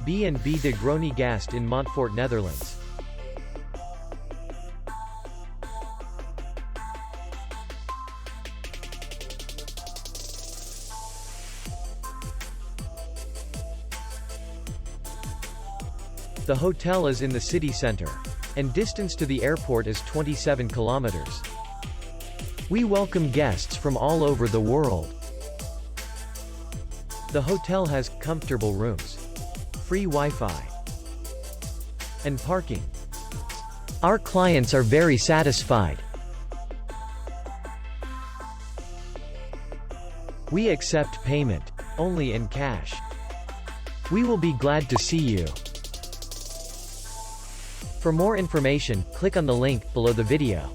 B&B De Groene Gast in Montfort, Netherlands. The hotel is in the city center, and distance to the airport is 27 kilometers. We welcome guests from all over the world. The hotel has comfortable rooms, free Wi-Fi, and parking. Our clients are very satisfied. We accept payment only in cash. We will be glad to see you. For more information, click on the link below the video.